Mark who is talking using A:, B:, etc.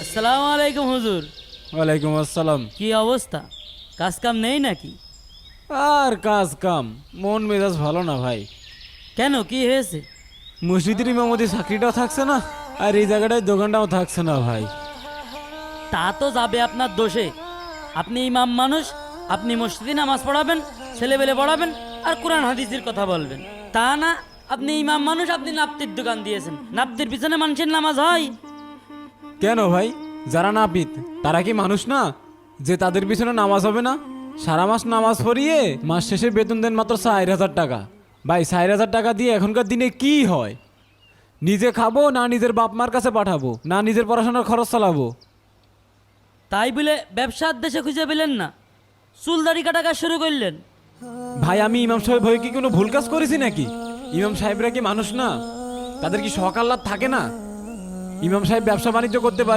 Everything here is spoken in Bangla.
A: আসসালামু আলাইকুম হুজুর।
B: ওয়ালাইকুম আসসালাম।
A: কি অবস্থা? কাজ কাম নেই নাকি?
B: আর কাজ কাম, মন মেজাজ ভালো না ভাই।
A: কেন, কি হয়েছে?
B: মসজিদের ইমামতি চাকরিটাও থাকছে না, আর এই জায়গাটায় দোকানটাও থাকছে না ভাই।
A: তা তো যাবে আপনার দোষে। আপনি ইমাম মানুষ, আপনি মসজিদে নামাজ পড়াবেন, ছেলেবেলে পড়াবেন, আর কোরআন হাদিসের কথা বলবেন। তা না, আপনি ইমাম মানুষ, আপনি নাপ্তির দোকান দিয়েছেন। নাপ্তির পিছনে মানুষের নামাজ হয়?
B: কেন ভাই, যারা নাপিত তারা কি মানুষ না, যে তাদের পিছনে নামাজ হবে না? সারা মাস নামাজ পড়িয়ে মাস শেষে বেতন দেন মাত্র 4,000 টাকা। ভাই 4,000 টাকা দিয়ে এখনকার দিনে কি হয়? নিজে খাবো না নিজের বাপ মার কাছে পাঠাবো, না নিজের পড়াশোনার খরচ চালাবো?
A: তাই বলে ব্যবসার দেশে খুঁজে পেলেন না, চুলদাড়ি কাটা কাজ শুরু করলেন।
B: ভাই আমি ইমাম সাহেব হয়ে কি কোনো ভুল কাজ করেছি নাকি? ইমাম সাহেবরা কি মানুষ না? তাদের কি শখ আহ্লাদ থাকে না? ইমাম সাহেব ব্যবসা বাণিজ্য করতে পারে।